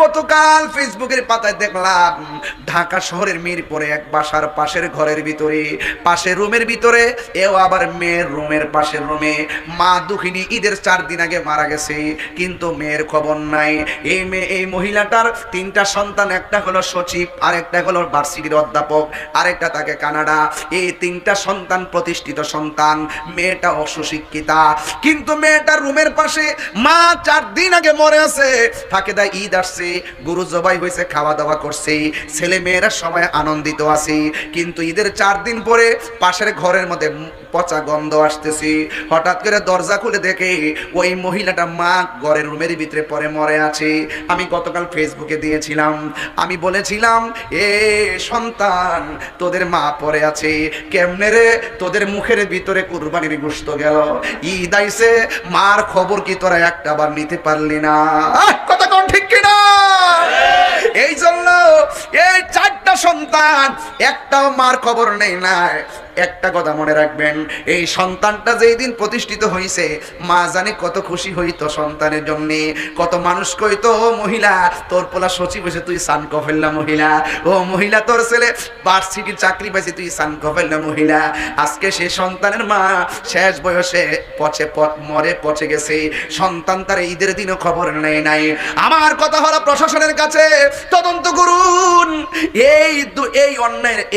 গতকাল ফেসবুকের পাতায় দেখলাম ঢাকা শহরের মিরপুরে এক বাসার পাশের ঘরের ভিতরে, পাশের রুমের ভিতরে, এও আবার মেয়ের রুমের পাশের রুমে, মা দুঃখিনী ঈদের 4 দিন আগে মারা গেছে, কিন্তু মেয়ের খবর নাই। এই মহিলাটার 3টা সন্তান, একটা হলো সচিব, আরেকটা হলো ভার্সিটির অধ্যাপক, আরেকটা থাকে কানাডা। এই 3টা সন্তান প্রতিষ্ঠিত সন্তান, মেয়েটা অসুশিক্ষিতা, কিন্তু মেয়েটার রুমের পাশে মা 4 দিন আগে মরে আছে। ফাঁকেদা ঈদ আসছে, গরু জবাই হয়েছে, খাওয়া দাওয়া করছে, ছেলে মেয়েরা সবাই আনন্দিত আছে, কিন্তু ঈদের 4 দিন পরে পাশের ঘরের মধ্যে পচা গন্ধ আসতেছে। হঠাৎ করে দরজা খুলে দেখে ওই মহিলাটা মা ঘরের রুমের ভিতরে পরে মরে আছে। আমি গতকাল ফেসবুকে দিয়েছিলাম, আমি বলেছিলাম এ সন্তান তোদের মা পরে আছে কেমনে রে? তোদের মুখের ভিতরে কুরবানির গোশত গেল, ঈদ আইছে, মার খবর কি তোরা একটা বার নিতে পারলি না? কথা কোন ঠিক কিনা? এই জন্য এই 4টা সন্তান, একটাও মার খবর নেই না। একটা কথা মনে রাখবেন, এই সন্তানটা যেই দিন প্রতিষ্ঠিত হয়েছে, মা জানে কত খুশি হইতো সন্তানের জন্য। কত মানুষ কইতো, ও মহিলা তোর পোলা সচিব হয়েছে, তুই সান কফেল্লা মহিলা, ও মহিলা তোর ছেলে ভার্সিটির চাকরি পাইছে, তুই সান কফেল্লা মহিলা। আজকে সে সন্তানের মা শেষ বয়সে পচে গেছে, সন্তান তার ঈদের দিনও খবর নেই নাই। আমার কথা হলো প্রশাসনের কাছে তদন্ত করুন,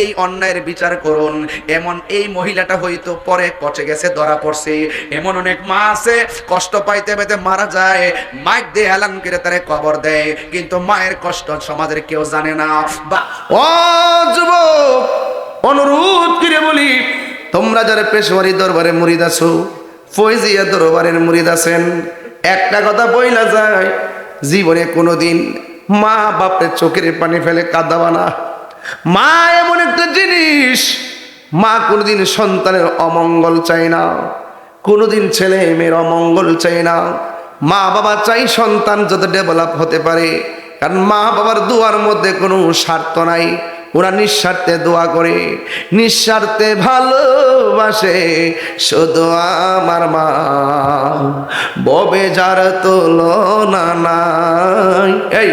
এই অন্যায়ের বিচার করুন। এমন এই মহিলাটা হয়তো পরে পচে গেছে, ধরা পড়ছে, এমন অনেক মা আছে কষ্ট পাইতে পাইতে মারা যায়, মাইক দিয়ে এলান করে তারে কবর দেয়, কিন্তু মায়ের কষ্ট সমাজের কেউ জানে না। ও যুবক, অনুরোধ করে বলি, তোমরা যারা পেশোয়ারি দরবারে মুরিদ আছো, ফয়জিয়া দরবারের মুরিদ আছেন, একটা কথা বইলা যায়, জীবনে কোনোদিন মা বাপের চোখের পানি ফেলে কাঁদাবা না। মা এমন একটা জিনিস, মা কোনোদিন সন্তানের অমঙ্গল চায় না, কোনোদিন ছেলে মেয়ের অমঙ্গল চায় না। মা বাবা চাই সন্তান যত ডেভেলপ হতে পারে, কারণ মা বাবার দোয়ার মধ্যে কোনো স্বার্থ নাই, ওরা নিঃস্বার্থে দোয়া করে, নিঃস্বার্থে ভালোবাসে শুধু আমার মা, ববে যার তুলনা নাই। এই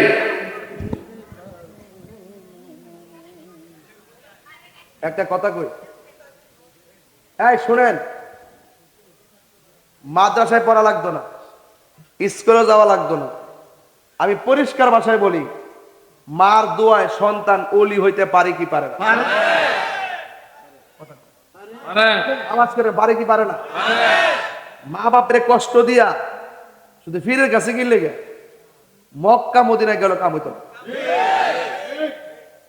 একটা কথা কই, এই শুনেন, মাদ্রাসায় পড়া লাগতো না, স্কুলে যাওয়া লাগতো না, আমি পরিষ্কার ভাষায় বলি, মার দোয়ায় সন্তান ওলি হইতে পারে কি পারে না? আওয়াজ করে পারে কি পারে না? মা বাপরে কষ্ট দিয়া শুধু ফিরের কাছে গিয়ে লেগে মক্কা মদিনায় গেল কাম হইতো না।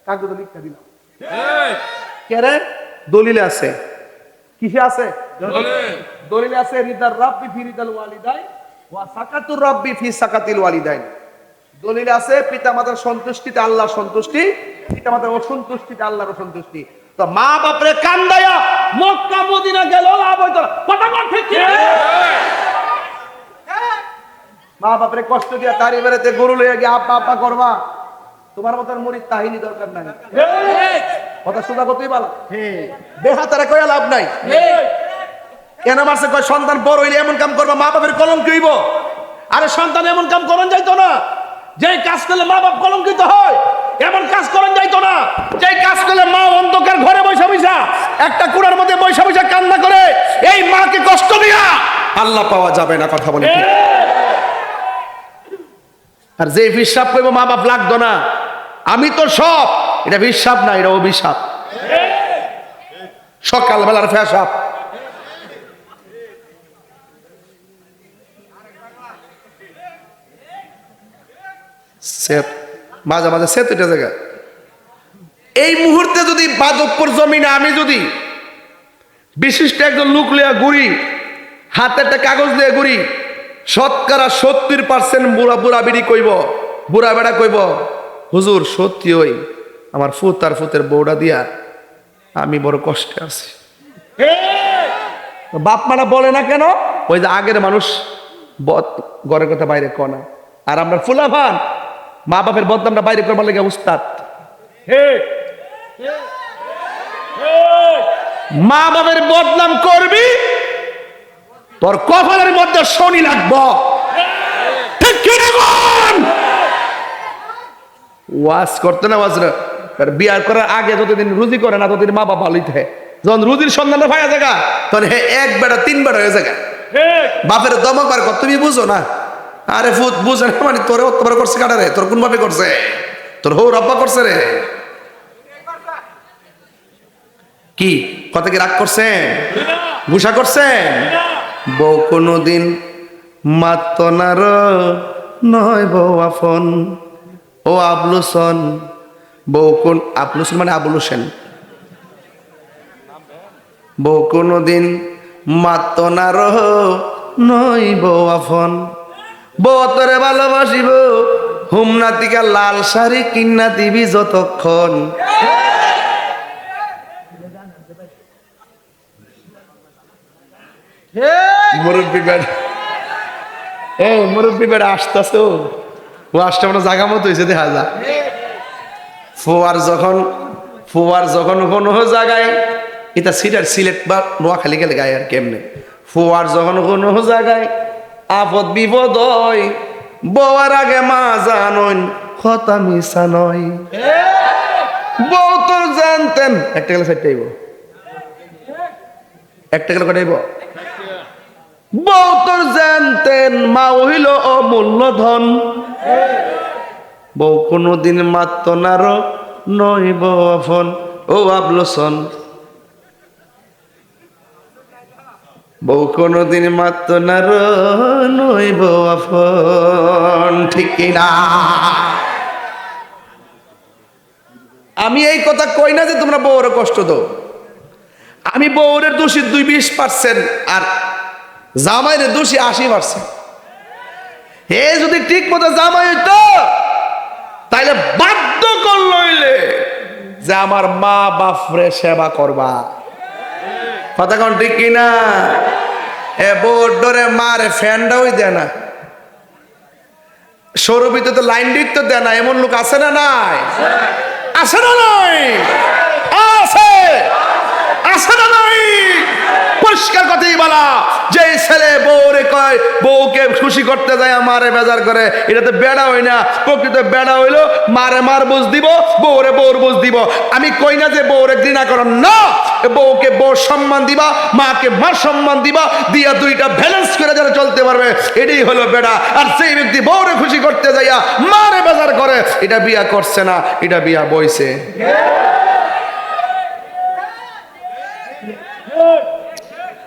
কাগজে লিখতে দিলাম, কেরে দলিলে আছে, কিসে আছে? দলিলে আছে, রিদার রাব্বি ফি রিদাল ওয়ালিদাই ওয়া সাকাতুর রাব্বি ফি সাকাতিল ওয়ালিদাইন। দলিলে আছে পিতামাতার সন্তুষ্টিতে আল্লাহর সন্তুষ্টি, পিতামাতার অসন্তুষ্টিতে আল্লাহর অসন্তুষ্টি। তো মা বাপরে কান্দায়া মক্কা মদিনা গেল লাভ হইতো না। কথা বল ঠিক কি? মা বাপরে কষ্ট দিয়া তারি বেড়াতে গরু লইয়া গিয়ে আব্বা আব্বা করবা, তোমার মতন মুরিদ তাহিনী দরকার নাই। কথা সোজা কতই বলা, বেহাতারা কইয়া লাভ নাই। কেন মারছে কয় সন্তান বড় হইলে এমন কাম করবা, মা বাপের কলঙ্ক হইব। আরে সন্তান এমন কাম করন যাইতো না, যে কাজ করলে মা বাপ কলঙ্কিত হয়, এমন কাজ করন যাইতো না, যে কাজ করলে মা অন্ধকার ঘরে বৈশা বৈশা একটা কুড়ার মধ্যে বৈশা বৈশা কান্না করে এই মাকে কষ্ট দিয়া আল্লাহ পাওয়া যাবে না। কথা বলে আর যে হিসাব করব মা বাপ লাগতো না, আমি তো সব, এটা হিসাব না, এটা অভিশাপ। সকালবেলার ফেসাব, মাঝে মাঝে সেত এটা জায়গা। এই মুহূর্তে যদি বাদকপুর জমিনে আমি যদি বিশিষ্ট একজন লোক লিয়া ঘুরি, হাতে একটা কাগজ দিয়ে ঘুরি, শতকরা 70% বুড়া বুড়া বিড়ি কইব, বুড়া বেড়া কইব, হুজুর সত্যি ওই আমার ফুত আর ফুতের বউটা দিয়া আমি বড় কষ্টে আছি। বাপ মারা বলে না কেন? ওই যে আগের মানুষ ঘরের কথা বাইরে কনা, আর আমরা ফুলাভান মা বাপের বদনামটা বাইরে করবার লেগে উস্তাদ। মা বাপের বদনাম করবি, তোর কপালের মধ্যে শনি লাগবো। ঠিক কি না? ওয়াজ করতে না ওয়াজ না বিয়ার করার আগে যতদিন রুজি করে না ততদিন মা বাবা ভালোই থাকে যখন রুজির সন্ধানে পাওয়া জায়গা তখন হে এক বেটা তিন বেটা হয়ে জায়গা বাপের দমক বার কর তুমি বুঝো না আরে ফুত বুঝে না মানে তোরে অতবার করছে কাটা রে তোর কোন বাপে করছে তোর হৌ রব্বা করছে রে কি কত কি রাগ করছেন গুসা করছেন বউ কোনদিন মাত্ত নার নয় বউ আফন ও আবলুসন বউ কোন আবলুসন মানে আবুল হোসেন বউ কোনদিন মাত্ত নার নয় বউ আফন বউ তোরে ভালোবাসিব হুমনা তিকা লাল শাড়ি কিন্না দিবি যতক্ষণ মুরব্বী বেড় মুরব্বী বেড়া আসতেছে ও আসতে মানে জাগা মতো হয়েছে দেখা যা ফোয়ার যখন কোনো জায়গায় এটা সিলেট বা নোয়াখালী গেলে গায়ে আর কেমনে ফোয়ার যখন কোনো জায়গায় আপদ বিপদ হয় বউয়ার আগে মা জানন কথা মিশা নয় বউ তো জানতেন একটা গেলে সাইড একটা গেলে কটাইব বউ তোর জানতেন মা হইল অমূল্য ধন বউ কোনদিন মাত্ত নার নইব আফন ও আবলোসন বউ কোনদিন মাত্ত নার নইব আফন ঠিক কিনা আমি এই কথা কই না যে তোমরা বউরে কষ্ট দাও আমি বউরের দোষী 20% আর জামাইয়ের দোষী 80%। হে যদি ঠিক মতো জামাই হইতো তাইলে বাধ্য করল হইলে যে আমার মা বাপরে সেবা করবা কথা কোন ঠিক কিনা এ বউর ডরে মারে ফ্যানটাও দেয় না সৌরভিতে তো লাইন দিত দেয় না এমন লোক আছে না নাই আছে না নাই আছে আছে না নাই পরিষ্কার কথাই বলা যে ছেলে বউরে কয় বউকে খুশি করতে যায় মারে বেজার করে এটা তো বেড়া হই না প্রকৃত বেড়া হইলো মারে মার বুঝ দিব বউরে বউর বুঝ দিব আমি কই না যে বউরে ঘৃণা করো না বউকে বউ সম্মান দিবা মাকে মার সম্মান দিবা দিয়া দুইটা ব্যালেন্স করে যারা চলতে পারবে এটাই হলো বেড়া আর সেই ব্যক্তি বউরে খুশি করতে যাইয়া মারে বেজার করে এটা বিয়া করছে না এটা বিয়া বইছে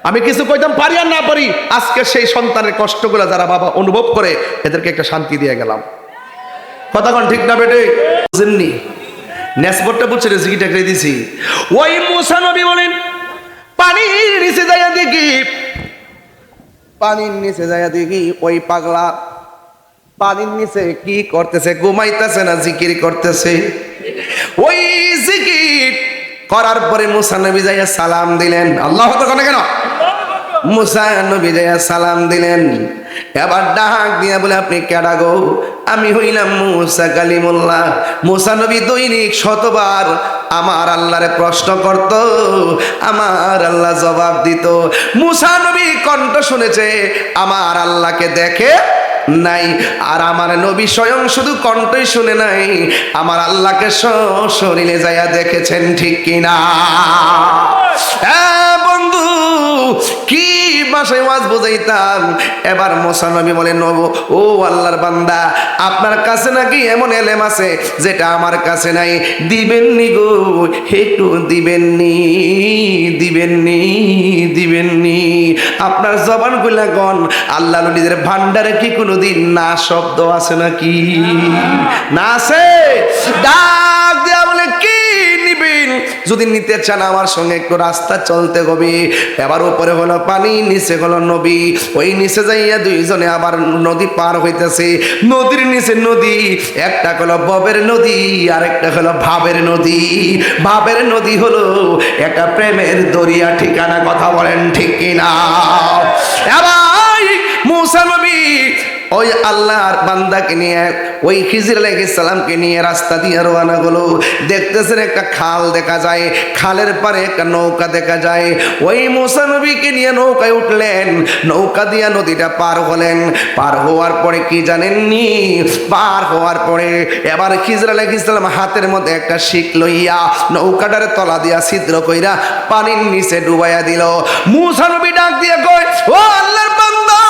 আমি কিছু কইতাম পারি আর না পারি আজকে সেই সন্তানের কষ্টগুলো যারা বাবা অনুভব করে এদেরকে একটা শান্তি দিয়ে গেলাম কথা কোন ঠিক না বেটে বুঝেননি নেসবটটা বুঝছে রেজিকিটা করে দিছি ওই মুসা নবী বলেন পানির নিচে যাইয়া দেখি ওই পাগলা পানির নিচে কি করতেছে ঘুমাইতেছে না জিকির করতেছে ওই জিকির করার পরে মুসা নবী যাইয়া সালাম দিলেন আল্লাহ তো কেন মুসা নবী যাইয়া সালাম দিলেন এবার ডাক দিয়া বলে আপনি কেডা গো আমি হইলাম মুসা কালিমুল্লাহ মুসা নবী দৈনিক শতবার আমার আল্লাহরে প্রশ্ন করত আমার আল্লাহ জবাব দিত মুসা নবী কণ্ঠ শুনেছে আমার আল্লাহকে দেখে নাই আর আমার নবী স্বয়ং শুধু কণ্ঠই শুনে নাই আমার আল্লাহকে শরীরে যাইয়া দেখেছেন ঠিক কিনা বন্ধু কি ভাষায় ওয়াজ বুঝাইতাম এবার মুসা নবী বলে নবী ও আল্লাহর বান্দা আপনার কাছে নাকি এমন এলেম আছে যেটা আমার কাছে নাই দিবেননি গো একটু দিবেননি আপনার জবান কইলা গন আল্লাহ নবীদের ভান্ডারে কি কোনোদিন না শব্দ আছে নাকি না আছে ডাক দেয়া বলে কি নিবেন যদি নিতে চান আমার সঙ্গে একটু রাস্তা চলতে হবে এবার উপরে হলো পানি নিচে হলো নবী ওই নিচে যাইয়া দুইজনে আবার নদী পার হইতেছে নদীর নিচে নদী একটা হলো ববের নদী আর একটা হলো ভাবের নদী হলো একটা প্রেমের দরিয়া ঠিকানা কথা বলেন ঠিক কিনা এবার মুসা নবী ওই আল্লাহর বান্দাকে নিয়ে ওই খিজির আলাইহিস সালামকে নিয়ে রাস্তা দিয়ে রওনা হলো। দেখতেছেন একটা খাল দেখা যায়, খালের পারে একটা নৌকা দেখা যায়। ওই মুসা নবীকে নিয়ে নৌকায় উঠলেন, নৌকা দিয়া নদীটা পার হলেন। পার হওয়ার পরে কি জানেননি, পার হওয়ার পরে এবার খিজির আলাইহিস সালাম হাতের মধ্যে একটা শিক লইয়া নৌকাটার তলা দিয়া ছিদ্র কইরা পানির নিচে ডুবাইয়া দিল। মুসা নবী ডাক দিয়ে কয়, ও আল্লাহর বান্দা,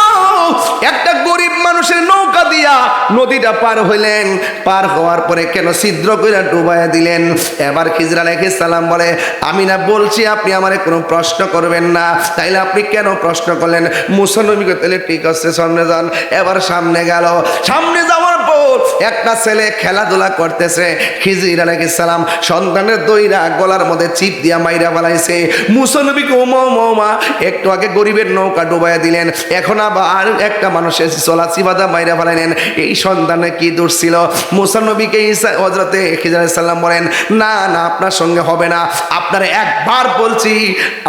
একটা গরিব মানুষের নৌকা দিয়া নদীটা পার হইলেন, পার হওয়ার পরে কেন ছিদ্র কইরা ডুবাইয়া দিলেন? এবার খিজির আলাইহিস সালাম বলে, আমি না বলছি আপনি আমারে কোনো প্রশ্ন করবেন না, তাইলে আপনি কেন প্রশ্ন করলেন? মুসা নবী কয়, তাহলে ঠিক আছে সামনে যান। এবার সামনে গেল, সামনে যাওয়ার পর একটা ছেলে খেলাধুলা করতেছে। খিজির আলাইহিস সালাম সন্তানের দইরা গলার মধ্যে চিপ দিয়া মাইরা বানাইছে। মুসা নবীকে ওমা একটু আগে গরিবের নৌকা ডুবাইয়া দিলেন, এখন আবার একটা মানুষের চলা চিবাদা মাইরা ফেলাইলেন। এই সন্তানে কি দোষ ছিল? মুসা নবীকে হযরতে খিজির আলাইহিস সালাম বলেন, না না, আপনার সঙ্গে হবে না, আপনার একবার বলছি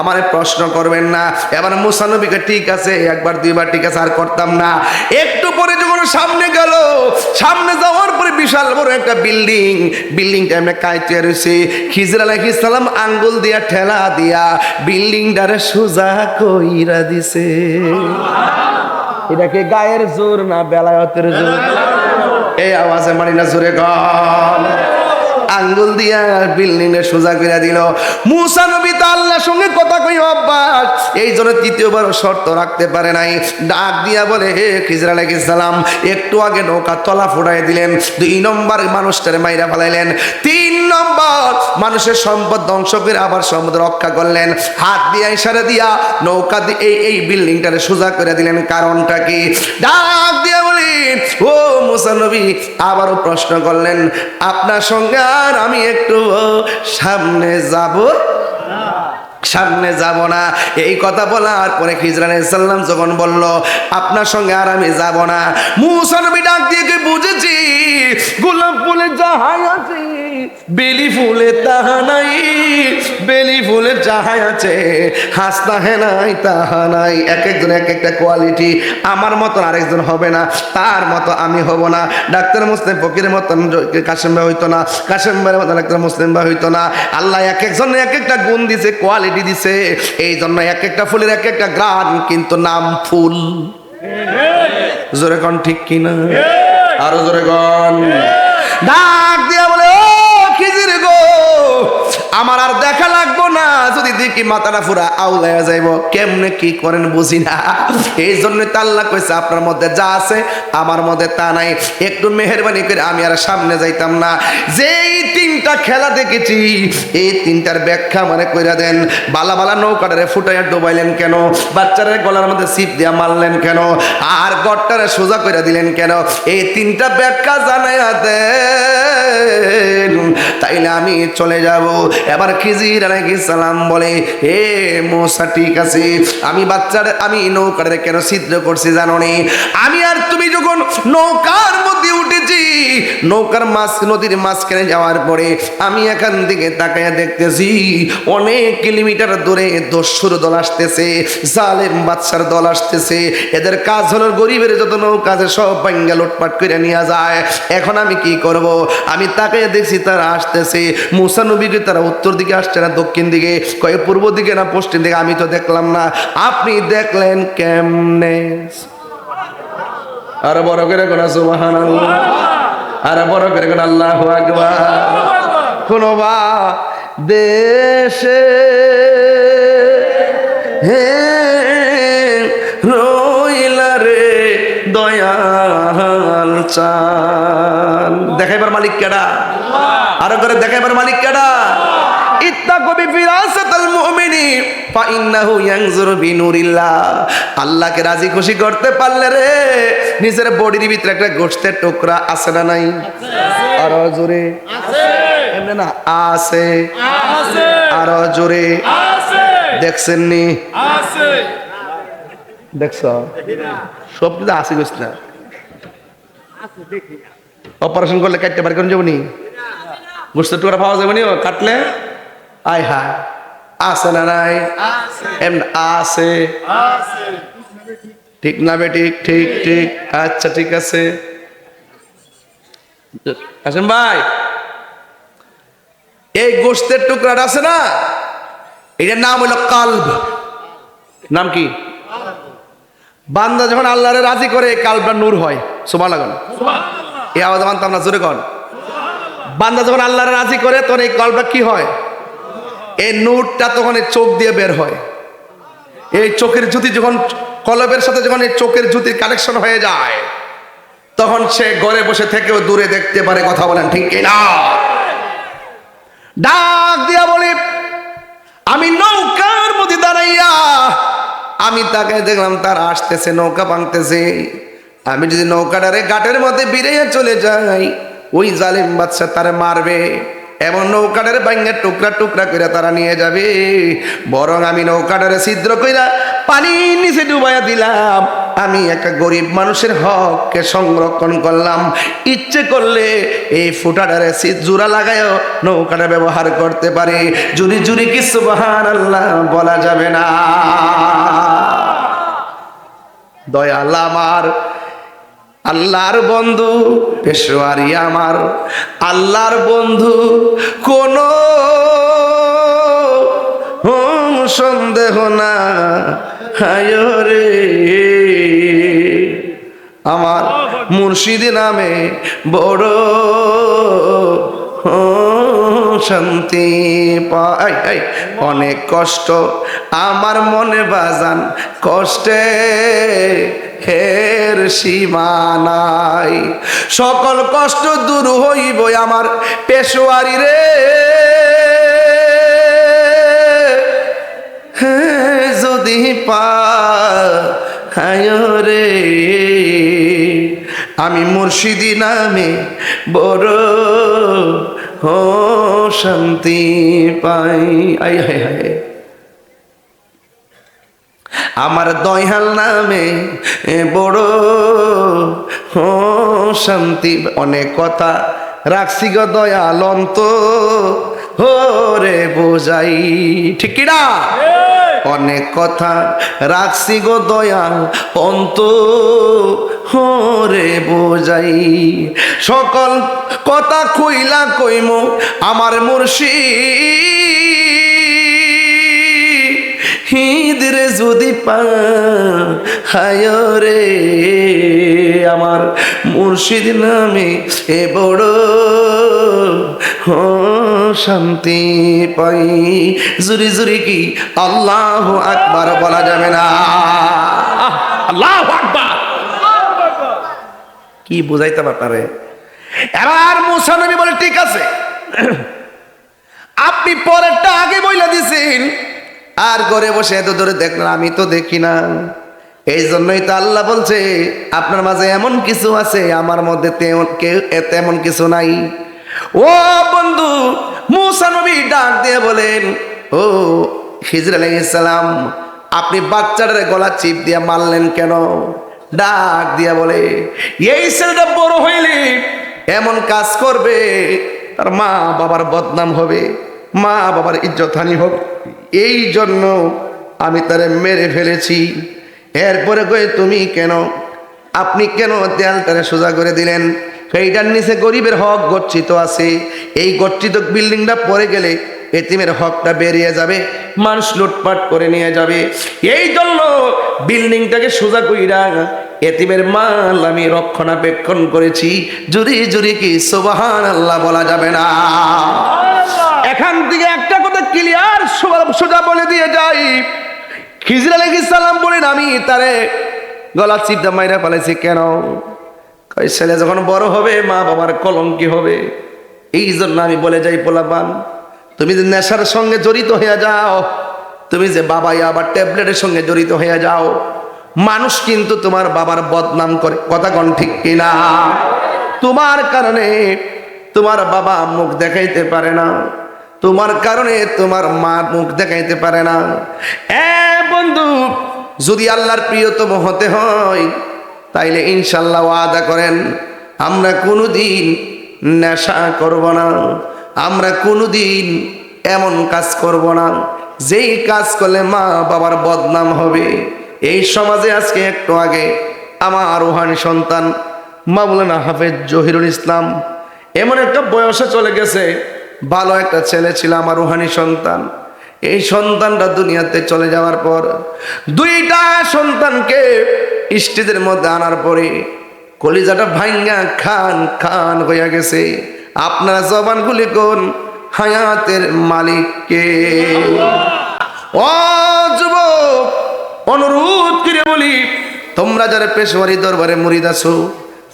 আমারে প্রশ্ন করবেন না। এবার মুসা নবীকে ঠিক আছে, একবার দুইবার ঠিক আছে, আর করতাম না। একটু পরে যখন সামনে গেল, সামনে যাওয়ার পরে বিশাল বড় একটা বিল্ডিংটা এমনি কাইতে রয়েছে। খিজির আলাইহিস সালাম আঙ্গুল দিয়া ঠেলা দিয়া বিল্ডিংটারে সোজা কইরা দিছে। এটাকে গায়ের জোর না বেলায়েতের জোর? এই আওয়াজে মানি না জোরে গান। আঙ্গুল দিয়া বিল্ডিং এ সোজা করে দিল। মুসা নবী তো আল্লাহর সঙ্গে কথা কই অভ্যাস, এই জন্য তৃতীয়বার শর্ত রাখতে পারে নাই। ডাক দিয়া বলে, হে খিজির আলাইহিস সালাম, একটু আগে নৌকা তলা ফুটাই দিলেন, 2 নম্বর মানুষটারে মাইরা ফেলাইলেন, 3 নম্বর মানুষের সম্পদ ধ্বংস করে আবার সম্পদ রক্ষা করলেন। হাত দিয়া ইশারা দিয়া নৌকা দিয়ে এই বিল্ডিংটারে সোজা করে দিলেন, কারণটা কি? ডাক দিয়া বলেন, ও মুসা নবী, আবারও প্রশ্ন করলেন, আপনার সঙ্গে আর আমি একটু সামনে যাব না। এই কথা বলার পরে খিজির আলাইহিস সালাম যখন বলল, আপনার সঙ্গে আর আমি যাব না, মুসা নবী ডাক দিয়ে কি বুঝেছি, গোলাপ ফুলে যাহাই আছে বেলি ফুলে তাহা নাই, বেলি ফুলে যাহাই আছে হাসতা হে নাই তাহা নাই। এক একজন এক একটা কোয়ালিটি, আমার মতন আরেকজন হবে না, তার মতো আমি হব না। ডাক্তার মুসলিম ফকিরের মতন কাশেম ভাই হইতো না, কাশেম ভাইয়ের মতন ডাক্তার মুসলিম ভাই হইতো না। আল্লাহ এক একজনের এক একটা গুণ দিছে, কোয়ালিটি দিছে, এই জন্য এক একটা ফুলের এক একটা গ্রান, কিন্তু নাম ফুল। জোরে কন ঠিক কিনা? আরো জোরে কন। ডাক দিয়া বলে, ও খিজির গো, আমার আর দেখা লাগবো না, যদি দেখি মাথাটা পুরা আউলাইয়া যাইব, কেমনে কি করেন বুঝি না। এই জন্য তো আল্লাহ কইছে, আপনার মধ্যে যা আছে আমার মধ্যে তা নাই, একটু মেহেরবানি করে আমি আর সামনে যাইতাম না। যেই 3টা খেলা দেখেছি, এই 3টার ব্যাখ্যা মানে কইরা দেন। বালা বালা নৌকাটারে ফুটাইয়া ডুবাইলেন কেন? বাচ্চারে গলার মধ্যে সিপ দিয়া মারলেন কেন? আর গড়টারে সোজা কইরা দিলেন কেন? এই 3টা ব্যাখ্যা জানাইয়া দেন, তাইলে আমি চলে যাব। এবার খিজির আলাইহিস সালাম বলে, হে মুসা, ঠিক আছে, আমি নৌকারে কেন ছিদ্র করছি জানো নি? আমি আর তুমি যখন নৌকার মধ্যে উঠেছি, নৌকার নদীর মাঝখানে যাওয়ার পরে আমি এখান থেকে তাকাইয়া দেখতেছি অনেক কিলোমিটার দূরে দস্যুর দল আসতেছে, জালেম বাদশার দল আসতেছে। এদের কাজ হলো গরিবের যত নৌকা আছে সব ভাঙ্গা লুটপাট করে নিয়ে যায়। এখন আমি কি করব? আমি তাকাইয়া দেখছি তারা আসতেছে। মুসা নবীকে তারা উত্তর দিকে আসছে না দক্ষিণ দিকে, কয়ে পূর্ব দিকে না পশ্চিম দিকে, আমি তো দেখলাম না। আপনি দেখলেন কেমনে? আর বড় করে কোন সুবহানাল্লাহ, আর বড় করে কোন আল্লাহু আকবার। কোন বা দেশে হে রইলা রে দয়াল চান, দেখাইবার মালিক কেডা? আরো করে দেখাইবার মালিক কেডা? ইত্তাকু বিফিরাসাতাল মুমিনি ফাইন্নাহু ইয়ানজুরু বিনুরিল্লাহ। আল্লাহকে রাজি খুশি করতে পারলে রে, নিজের বডির ভিতরে একটা গোশতের টুকরা আছে না নাই? আরো জোরে আছে, এমনি না আছে, আরো জোরে আছে। দেখছেন নি? আছে, দেখছো? সব কিছু আছে, গোশত না অপারেশন করলে কাটতে পারে কোন যাবনি? গোশতের টুকরা পাওয়া যাবে নি কাটলে? আয় হা, আছে না নাই? এমনি আছে। ঠিক না বেটি? ঠিক ঠিক। আচ্ছা ঠিক আছে। আসেন ভাই, এই গোশতের টুকরাটা আছে না, এটার নাম হলো কালব। নাম কি? বান্দা যখন আল্লাহরে রাজি করে কালবটা নূর হয়। সুবহানাল্লাহ। এই আওয়াজ মানতাম না, জোরে কর। বান্দা যখন আল্লাহরে রাজি করে তখন এই কালবটা কি হয়? এই নূরটা তখন এই চোখ দিয়ে বের হয়। এই চোখের জ্যোতি যখন কলবের সাথে যখন এই চোখের জ্যোতির কানেকশন হয়ে যায়, তখন সে ঘরে বসে থেকেও দূরে দেখতে পারে। কথা বলেন ঠিক কিনা? ডাক দিয়া বলি, আমি নৌকার মধ্যে দাঁড়াইয়া আমি তাকে দেখলাম তার আসতেছে, নৌকা ভাঙতেছে। আমি যদি নৌকাটারে ঘাটের মধ্যে বিড়াইয়া চলে যাই, ওই জালিম বাদশা তারে মারবে। এমন নৌকাটারে ভাঙা টুকরা টুকরা করে তারা নিয়ে যাবে। বরং আমি নৌকাটারে ছিদ্র কইরা পানির নিচে ডুবাইয়া দিলাম। আমি একটা গরিব মানুষের হককে সংরক্ষণ করলাম। ইচ্ছে করলে এই ফুটাটারে জোড়া লাগায়ও নৌকাটা ব্যবহার করতে পারে। জুরি জুরি কি সুবহানাল্লাহ বলা যাবে না? দয়াল আমার, আল্লাহর বন্ধু পেশোয়ারি আমার, আল্লাহর বন্ধু কোনো সন্দেহ না। হায় রে আমার মুর্শিদ নামে বড় শান্তি পাই। অনেক কষ্ট আমার মনে বাজান, কষ্টে হের সীমা নাই। সকল কষ্ট দূর হইব আমার পেশোয়ারি রে। যদি পায় রে আমি মুর্শিদি নামে বড় শান্তি পাই। আই হায় হায়, আমার দয়াল নামে বড় শান্তি। অনেক কথা রাখছি গো দয়াল অন্ত হরে বোঝাই। ঠিক না? অনেক কথা রাখছি গো দয়াল অন্ত হরে বোঝাই। সকল কথা কইলা কইম আমার মুর্শিদ রে যদি পায় রে আমার মুর্শিদ নামে এ বড় শান্তি পাই। জুরি জুরি কি আল্লাহু আকবার বলা যাবে না? আল্লাহু আকবার কি বুঝাইতে পারে? এবার মুসা নবী বলে ঠিক আছে, আপনি পরেরটা আগে বইলা দিছেন, আর ঘরে বসে এত ধরে দেখলেন, আমি তো দেখি না। এই জন্যই তো আল্লাহ বলছে আপনার মাঝে এমন কিছু আছে, আমার মধ্যে তেমন কিছু নাই। ও বন্ধু, মুসা নবী ডাক দিয়ে বলেন, ও খিজর আলাইহিস সালাম, আপনি বাচ্চাটার গলা চিপ দিয়ে মারলেন কেন? ডাক দিয়া বলে, এই ছেলেটা বড় হইলে এমন কাজ করবে, তার মা বাবার বদনাম হবে, মা বাবার ইজ্জতহানি হবে। এই জন্য আমি তারে মেরে ফেলেছি। এরপরে কয়ে তুমি কেন, আপনি কেন দেয়ালটারে সোজা করে দিলেন? এইটার নিচে গরিবের হক গচ্ছিত আছে। এই গচ্ছিত বিল্ডিংটা পড়ে গেলে এতিমের হকটা বেরিয়ে যাবে, মানুষ লুটপাট করে নিয়ে যাবে। এই জন্য বিল্ডিংটাকে সোজা কইরা এতিমের মাল আমি রক্ষণাবেক্ষণ করেছি। জুরি জুরি কি সুবহানাল্লাহ বলা যাবে না? এখান থেকে একটা কথা ক্লিয়ার সোজা বলে দিয়ে যাই। খিজর আলাইহিস সালাম বলেন, আমি তারে গলা চিপটা মাইরা ফেলেছি কেন? কই ছেলে যখন বড় হবে মা বাবার কলঙ্কি হবে। এই জন্য আমি বলে যাই, পোলাপান তুমি যে নেশার সঙ্গে জড়িত হয়ে যাও, তুমি যে বাবাই আবার ট্যাবলেটের সঙ্গে জড়িত হয়ে যাও, মানুষ কিন্তু তোমার বাবার বদনাম করে। কথা কোন ঠিক কিনা? তোমার কারণে তোমার বাবা মুখ দেখাইতে পারে না, তোমার কারণে তোমার মা মুখ দেখাইতে পারে না। বন্ধু, যদি আল্লাহর প্রিয়তম হতে হয় তাইলে ইনশাল্লাহ ওয়াদা করেন, আমরা কোনোদিন নেশা করব না, আমরা কোনোদিন এমন কাজ করব না যেই কাজ করলে মা বাবার বদনাম হবে। এই সমাজে আজকে একটু আগে আমার রুহানি সন্তান মাওলানা হাফেজ জহিরুল ইসলাম এমন একটা বয়সে চলে গেছে, ভালো একটা ছেলে ছিল আমার রুহানি সন্তান। এই সন্তানটা দুনিয়াতে চলে যাওয়ার পর দুইটা সন্তানকে স্টেজের মধ্যে আনার পরে কলিজাটা ভাঙ্গা খান খান হইয়া গেছে। আপনারা জবানগুলি কোন হায়াতের মালিককে। ও যুবক, অনুরোধ করে বলি, তোমরা যারা পেশোয়ারি দরবারে মুরিদ আছো,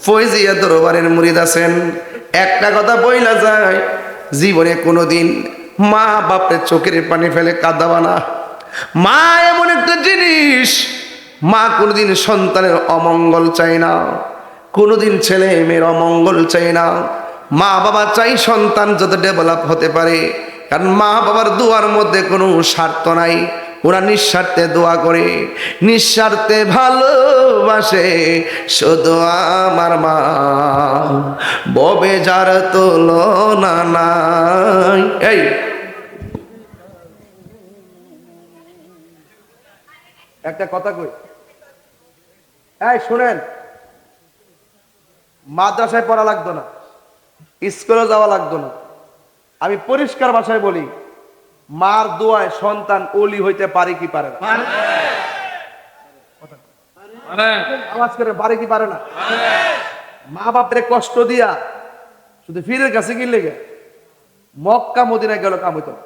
ফয়জিয়া দরবারের মুরিদ আছেন, একটা কথা বইলা যায়, জীবনে কোনোদিন মা বাপের চোখের পানি ফেলে কাঁদাবা না। মা এমন একটা জিনিস, মা কোনোদিন সন্তানের অমঙ্গল চায় না, কোনোদিন ছেলে মেয়ের অমঙ্গল চায় না। মা বাবা চাই সন্তান যত ডেভেলপ হতে পারে, কারণ মা বাবার দোয়ার মধ্যে কোনো স্বার্থ নাই। ওরা নিঃস্বার্থে দোয়া করে, নিঃস্বার্থে ভালোবাসে শুধু আমার মা, ববে যার তুলনা নাই। এই একটা কথা কই, এই শুনেন, মাদ্রাসায় পড়া লাগতো না, স্কুলে যাওয়া লাগতো না। আমি পরিষ্কার ভাষায় বলি, মার দোয়ায় সন্তান ওলি হইতে পারে কি পারে না? আওয়াজ করে পারে কি পারে না? মা বাপরে কষ্ট দিয়া শুধু ফিরের কাছে কি লেগে মক্কা মদিনায় গেল কাম হইতো না।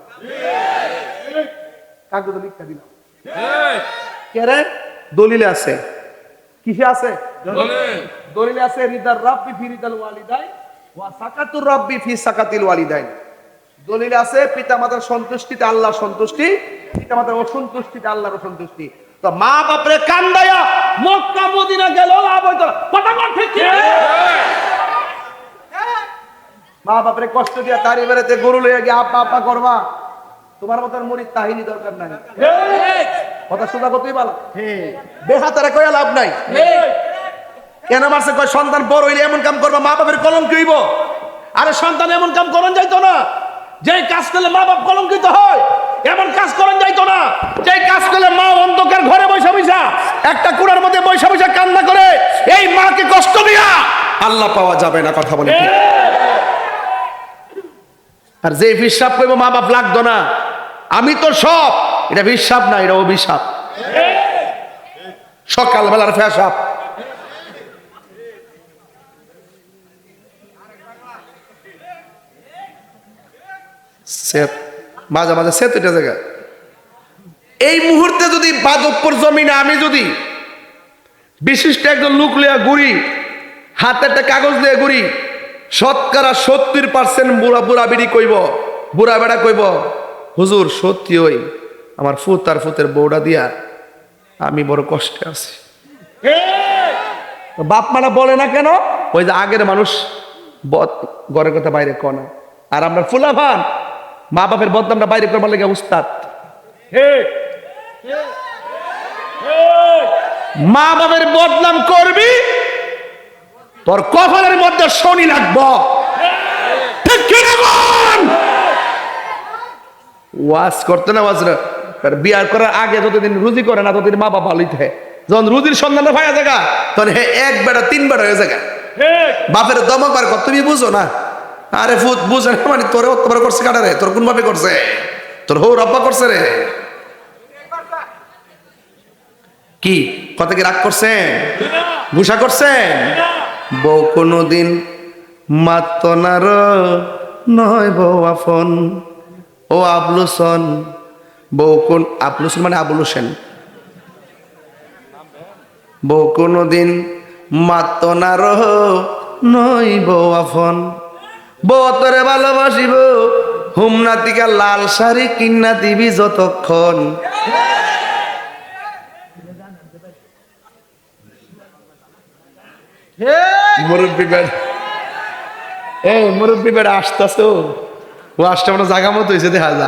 কাগজে লিখা দিলাম, কেরে দলিলে আছে, কিসে আছে? দলিলে আছে রিদার রাব্বি ফি রিদাল ওয়ালিদাই ওয়া সাকাতুর রাব্বি ফি সাকাতিল ওয়ালিদাইন। দলিলে আছে পিতামাতার সন্তুষ্টিতে আল্লাহর সন্তুষ্টি, পিতামাতার অসন্তুষ্টিতে আল্লাহর অসন্তুষ্টি। তো মা বাপরে কান্দায়া মক্কা মদিনা গেল লাভ হইতো না। কথা বল ঠিক কি? মা বাপরে কষ্ট দিয়া তারি বেড়াতে গরু লইয়া গিয়ে আপা আপা করবা, তোমার মতন মুরিদ তাহিনী দরকার নাই। কথা সোজা কতই ভালো, বেহাতারে কইয়া লাভ নাই। কেন মারছে কয় সন্তান বড় হইলে এমন কাম করবা, মা বাপের কলঙ্ক হইব। আরে সন্তান এমন কাম করন যাইতো না, যে কাজ করলে মা বাপ কলঙ্কিত হয়, এমন কাজ করন যাইতো না। যে কাজ করলে মা অন্ধকার ঘরে বৈশা বৈশা একটা কুড়ার মধ্যে বৈশা বৈশা কান্না করে, এই মাকে কষ্ট দিয়া আল্লাহ পাওয়া যাবে না। কথা বলে আর যে হিসাব করবো মা বাপ লাগতো না, আমি তো সব, এটা বিশ্বাপ না, এটা অভিশাপ। সকালবেলার ফেসাব। মাঝে মাঝে সেত এটা জায়গা। এই মুহূর্তে যদি বাদকপুর জমিনে আমি যদি বিশিষ্ট একজন লোক লিয়া ঘুরি, হাতে একটা কাগজ দিয়ে ঘুরি, শতকরা 70% বুড়া বুড়া বিড়ি কইব, বুড়া বেড়া কইব, হুজুর সত্যি ওই আমার ফুত আর ফুতের বউটা দিয়া আমি বড় কষ্টে আছি। বাপ মারা বলে না কেন? ওই যে আগের মানুষ ঘরের কথা বাইরে কনা, আর আমরা ফুলাভান মা বাপের বদনামটা বাইরে করবার লেগে উস্তাদ। মা বাপের বদনাম করবি, তোর কপালের মধ্যে শনি লাগবো। ওয়াজ করতে না, ওয়াজ বিয়ার করার আগে যতদিন রুজি করে না ততদিন মা বাপ ভালোই থাকে। যখন রুজির সন্ধানে ভাইয়া জায়গা, তখন হে এক বেটা 3 বেটা হয়ে জায়গা। বাপের দমক বার কর, তুমি বুঝো না। আরে ফুত বুঝে না মানে তোরে অত্যাচার করছে কাটারে, তোর কোন ভাবে করছে? তোর হৌ রব্বা করছে রে। কি কথা কি রাগ করছেন? গুসা করছেন? বউ কোনদিন মাতনার নয় বউ আফন। ও আবলুসন, বউ কোন আবলুসন মানে আবুল হোসেন। বউ কোনদিন মাতনার নয় বউ আফন। বউ তোরে ভালোবাসিব, হুমনা তিকা লাল শাড়ি কিন্না দিবি যতক্ষণ। মুরব্বী বেড়, এই মুরব্বী বেড়া আসতেছ, ও আসতে মানে জাগা মতো হয়েছে দেখা যা।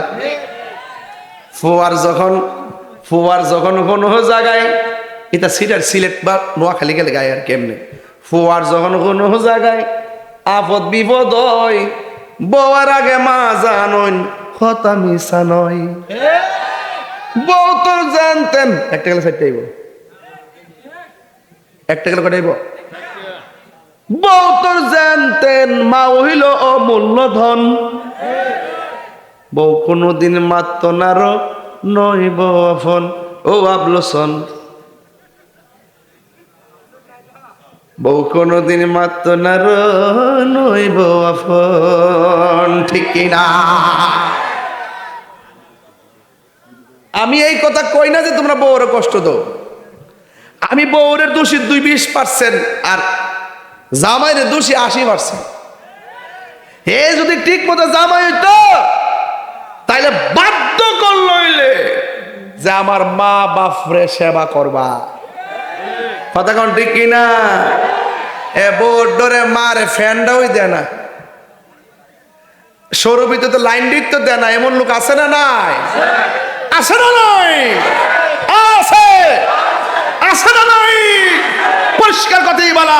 ফোয়ার যখন কোনো জায়গায়, এটা সিলেট বা নোয়াখালী গেলে গায়ে আর কেমনে, ফোয়ার যখন কোনো জায়গায় আপদ বিপদ হয়, বউয়ার আগে মা জানন কথা মিশা নয়। বউ তোর জানতেন একটা গেলে সাইডটাই বউ একটা গেলে কটাইব বউ তোর জানতেন মা হইল অমূল্য ধন বউ কোনদিন মাত্র নার নইব আফন ও আবলোসন বউ কোনদিন মাত্র নার নইব আফন ঠিক কিনা আমি এই কথা কই না যে তোমরা বউরে কষ্ট দাও আমি বউরের দোষী 20% আর জামাইয়ের দোষী 80%। এ যদি ঠিক মতো জামাই হইতো তাইলে বাধ্য করল হইলে যে আমার মা বাপরে সেবা করবা কথা কোন ঠিক কিনা এ বউর ডরে মারে ফ্যানটাও দেয় না সৌরভিতে তো লাইন দিত তো দেয় না এমন লোক আছে না নাই আছে না নাই আছে আছে না নাই পরিষ্কার কথাই বলা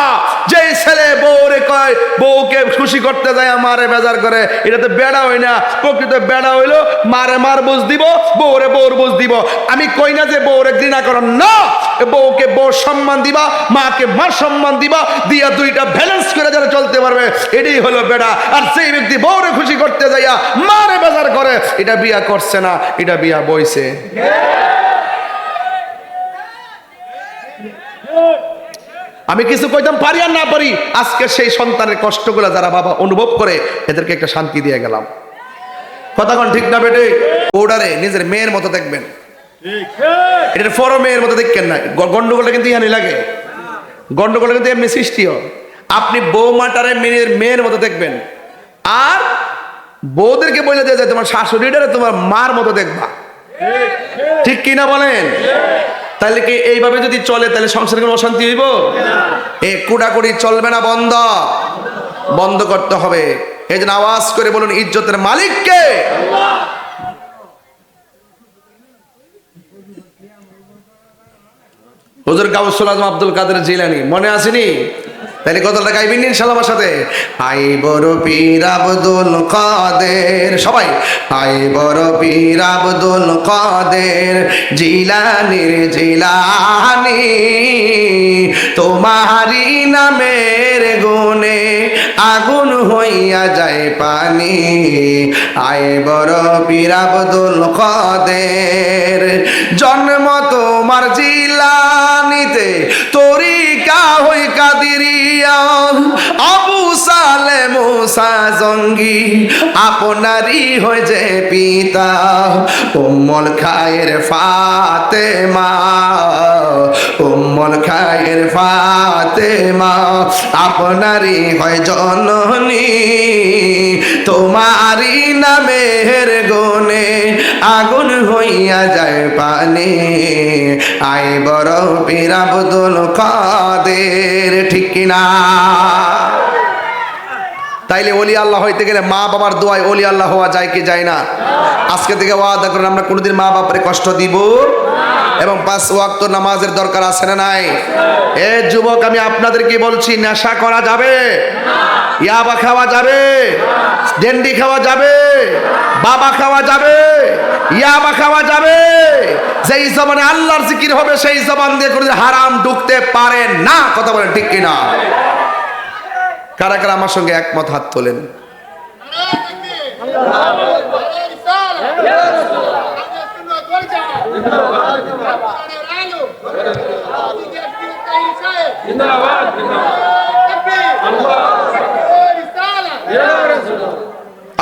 যে ছেলে বউরে কয় বউকে খুশি করতে যায় মারে বেজার করে এটা তো বেড়া হয় না প্রকৃত বেড়া হইলো মারে মার বুঝ দিব বউরে বউর বুঝ দিব আমি কই না যে বউরে ঘৃণা করন না বউকে বউ সম্মান দিবা মাকে মার সম্মান দিবা দিয়া দুইটা ব্যালেন্স করে যারা চলতে পারবে এটাই হলো বেড়া আর সেই ব্যক্তি বউরে খুশি করতে যাইয়া মারে বেজার করে এটা বিয়া করছে না এটা বিয়া বইছে আমি কিছু কইতাম পারি আর না পারি আজকে সেই সন্তানের কষ্টগুলো যারা বাবা অনুভব করে এদেরকে একটা শান্তি দিয়ে গেলাম কথা কোন ঠিক না বেটে ওডারে নিজের মেয়ের মতো দেখবেন এটা ফরো মেয়ের মতো দেখবেন না গন্ডগোলটা কিন্তু ইয়ানি লাগে গন্ডগোলটা কিন্তু এমনি সৃষ্টিও আপনি বৌমাটারে মেয়ের মতো দেখবেন আর বউদেরকে বলে দেওয়া যায় তোমার শাশুড়িটারে তোমার মার মতো দেখবা ঠিক কিনা বলেন তাহলে কি এইভাবে যদি চলে তাহলে সংসারে কোনো অশান্তি হইব এ কুড়াকুড়ি চলবে না বন্ধ করতে হবে এই জন্য আওয়াজ করে বলুন ইজ্জতের মালিক কে হুজুর গাউসুল আজম আব্দুল কাদের জিলানী মনে আসেনি তাহলে কথাটা গাইবেন ইনশাআল্লাহ আমার সাথে আই বড় পীর আব্দুল কাদের সবাই আই বড় পীর আব্দুল কাদের জিলানীর জিলানী তোমারি নামের গুণে আগুন হইয়া যায় পানি আই বড় পীর আব্দুল কাদের জন্ম তোমার জিলানীতে তরিকা হই কাদিরিয়া আবু সালে মুসা জঙ্গি আপনারই হয়ে যে পিতা উম্মুল খায়ের ফাতেমা উম্মুল খায়ের ফাতেমা আপনারই হয় জননী তোমারই নামের গুণে আগুন হইয়া যায় পানি আই বড় পীর আব্দুল কাদের ঠিক কিনা তাইলে ওলি আল্লাহ হইতে গেলে মা বাবার দোয়ায় ওলি আল্লাহ হওয়া যায় কি যায় না আজকে থেকে ওয়াদা করেন আমরা কোনোদিন মা বাপরে কষ্ট দিব এবং 5 ওয়াক্ত নামাজের দরকার আছে না নাই এ যুবক আমি আপনাদেরকে বলছি নেশা করা যাবে ইয়াবা খাওয়া যাবে ডেন্ডি খাওয়া যাবে বাবা খাওয়া যাবে ইয়াবা খাওয়া যাবে যেই জবানে আল্লাহর জিকির হবে সেই জবান দিয়ে কোনো হারাম ঢুকতে পারে না কথা বলেন ঠিক কিনা কারা কারা আমার সঙ্গে একমত হাত তোলেন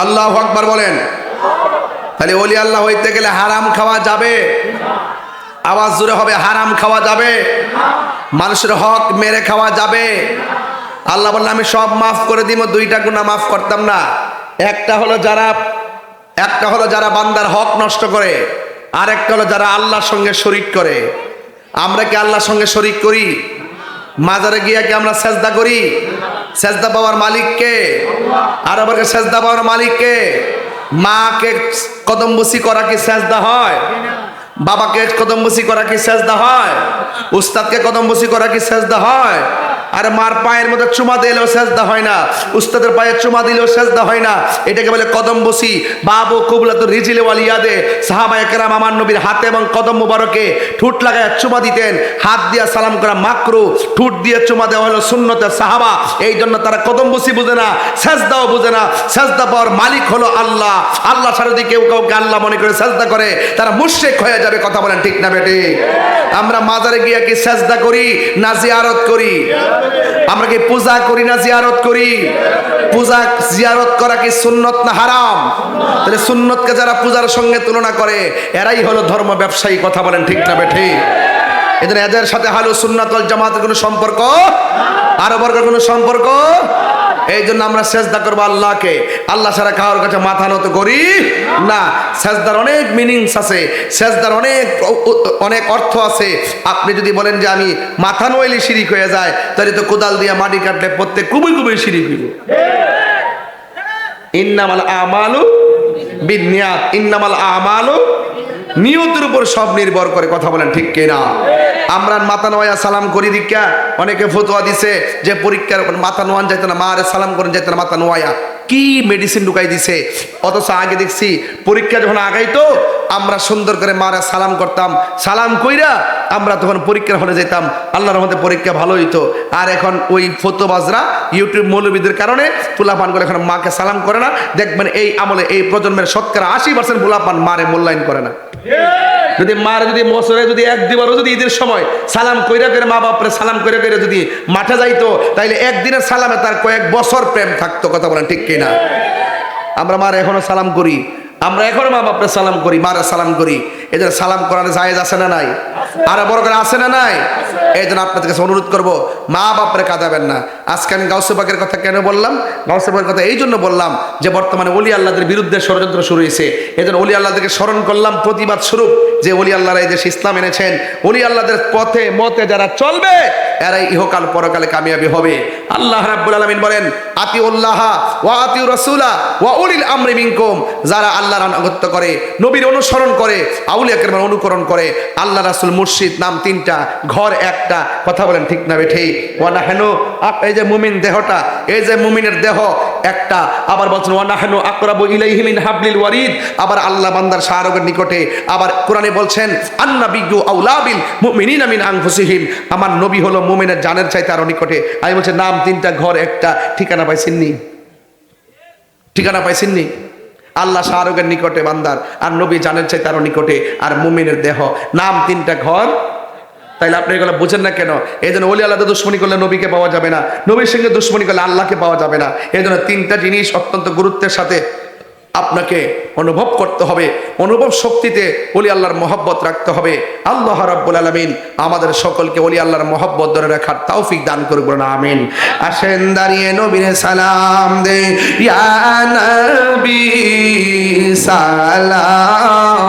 আল্লাহু আকবার বলেন তাহলে ওলি আল্লাহ হইতে গেলে হারাম খাওয়া যাবে আওয়াজ জোরে হবে হারাম খাওয়া যাবে মানুষের হক মেরে খাওয়া যাবে আল্লাহ বললেন আমি সব মাফ করে দিব দুইটা গুনাহ মাফ করতাম না একটা হলো যারা বান্দার হক নষ্ট করে আর একটা হলো যারা আল্লাহর সঙ্গে শরীক করে আমরা কি আল্লাহর সঙ্গে শরীক করি মাজারে গিয়া কি আমরা সেজদা করি সেজদা পাওয়ার মালিক কে আর আবার সেজদা পাওয়ার মালিক কে মাকে কদমবুসি করা কি সেজদা হয় বাবাকে কদমবুসি করা কি সেজদা হয় উস্তাদকে কদমবুসি করা কি সেজদা হয় আর মার পায়ের মধ্যে চুমা দিলেও সেজদা হয় না, উস্তাদের পায়ে চুমা দিলেও সেজদা হয় না। এটাকে বলে কদম বসি। বাবু কুবলাতুর রিজিল ওয়াল ইয়াদে, সাহাবায়ে কেরাম আমার নবীর হাতে এবং কদম মুবারকে ঠোঁট লাগায় চুমা দিতেন। হাত দিয়ে সালাম করা মাকরু, ঠোঁট দিয়ে চুমা দেওয়া হলো সুন্নতের। সাহাবা এই জন্য তারা কদম বসি বুঝে না, সেজদাও বুঝে না। সেজদা পাওয়ার মালিক হলো আল্লাহ। আল্লাহ ছাড়া যদি কেউ কাউকে আল্লাহ মনে করে সেজদা করে, তারা মুশরিক হয়ে যাবে। কথা বলেন ঠিক না বেটি? আমরা মাজারে গিয়ে কি সেজদা করি না জিয়ারত করি? আমরা কি পূজা করি না জিয়ারত করি? পূজা জিয়ারত করা কি সুন্নত না হারাম? তাহলে সুন্নতকে যারা পূজার সঙ্গে তুলনা করে, এরাই হলো ধর্ম ব্যবসায়ী। কথা বলেন ঠিক না বেটি? এদের এদের সাথে হালু সুন্নাত ওয়াল জামাতের কোনো সম্পর্ক, আরো বর্গের কোনো সম্পর্ক। এই জন্য আমরা সেজদা করবো আল্লাহকে, আল্লাহ ছাড়া কারোর কাছে মাথা নত করি না। সেজদার অনেক মিনিংস আছে, সেজদার অনেক অর্থ আছে। আপনি যদি বলেন যে আমি মাথা নোয়াইলে শিরিক হয়ে যায়, তাহলে তো কোদাল দিয়ে মাটি কাটলে প্রত্যেক কুবি কুবি শিরিক হইব। ইন্নামাল আমালু বিন্নিয়াত, ইন্নামাল আমালু, নিয়তের উপর সব নির্ভর করে। কথা বলেন ঠিক কিনা? আমরা মাথা নোয়া সালাম করি দীক্ষা, অনেকে ফতোয়া দিছে যে পরীক্ষার মাথা নোয়ান যাইতো না, মারে সালাম করেন যাইতো না, মাথা নোয়া কি মেডিসিন ঢুকাই দিছে। অথচ আগে দেখছি পরীক্ষা যখন আগাইতো আমরা সুন্দর করে মারা সালাম করতাম, সালাম কইরা আমরা তখন পরীক্ষার হলে যেতাম, আল্লাহর রহমতে পরীক্ষা ভালো হইতো। আর এখন ওই ফতোবাজরা ইউটিউব মৌলবীদের কারণে পোলাপান করে এখন মাকে সালাম করে না। দেখবেন এই আমলে এই প্রজন্মের শতকরা 80% পোলাপান মারে মূল্যায়ন করে না। যদি মার যদি বছরে যদি এক দুবারও যদি ঈদের সময় সালাম কইরা করে মা বাপরে সালাম কইরা করে যদি মাঠে যাইতো, তাইলে একদিনের সালামে তার কয়েক বছর প্রেম থাকতো। কথা বলেন ঠিক কিনা? আমরা মার এখনো সালাম করি, আমরা এখনো মা বাপরে সালাম করি, মারা সালাম করি। এই জন্য সালাম করার জায়েজ আছে না নাই? আর বড় করে আছে না নাই? এই জন্য আপনাদের কাছে অনুরোধ করবো, মা বাপরে কাঁদাবেন না। আজকে আমি গাউসে পাকের কথা কেন বললাম? গাউসে পাকের কথা এই জন্য বললাম যে বর্তমানে ওলি আল্লাহদের বিরুদ্ধে ষড়যন্ত্র শুরু হয়েছে। এই জন্য ওলি আল্লাহদেরকে স্মরণ করলাম প্রতিবাদ স্বরূপ, যে ওলি আল্লাহরা এই দেশে ইসলাম এনেছেন। ওলি আল্লাহদের পথে মতে যারা চলবে, এরাই ইহকাল পরকালে কামিয়াবি হবে। আল্লাহ রাব্বুল আলামিন বলেন, আতিউল্লাহ ওয়া আতিউর রাসূলা ওয়া উলিল আমরি মিনকুম। যারা আল্লাহর আনুগত্য করে, নবীর অনুসরণ করে, আউলিয়া কেরামের অনুকরণ করে, আল্লাহ রাসূল মুর্শিদ নাম তিনটা, ঘর একটা। কথা বলেন ঠিক না বেঠি? ওয়া নাহনু, এই যে মুমিন দেহটা, এই যে মুমিনের দেহ একটা। আবার বলছেন ওয়া নাহনু আকরাবু ইলাইহি মিন হাবলিল ওয়ারিদ। আবার আল্লাহ বান্দার শাহরগের নিকটে। আবার কোরআনে বলছেন আন্নাবিয়্যু আউলা বিল মুমিনিনা মিন আনফুসিহিম। আমার নবী হলো মুমিনের জানের চাইতে আরো নিকটে। আমি বলছি নাম তিনটা, ঘর একটা, ঠিকানা পাইছেননি? ঠিকানা পাইছেননি? আল্লাহ শাহরগের নিকটে বান্দার, আর নবী জানের চাইতে আরো নিকটে, আর মুমিনের দেহ। নাম তিনটা, ঘর। তাইলে আপনি এগুলো বুঝেন না কেন? এই জন্য ওলি আল্লাহদের দুশ্মনী করলে নবীকে পাওয়া যাবে না, নবীর সঙ্গে দুশ্মনী করলে আল্লাহকে পাওয়া যাবে না। এই জন্য তিনটা জিনিস অত্যন্ত গুরুত্বের সাথে আপনাকে অনুভব করতে হবে। অনুভব শক্তিতে ওলি আল্লাহর মহব্বত রাখতে হবে। আল্লাহ রাব্বুল আলামিন আমাদের সকলকে ওলি আল্লাহর মহব্বত ধরে রাখার তৌফিক দান করুন, আমিন। আসেন দাঁড়িয়ে নবীর সালাম দে, ইয়া নবী সালাম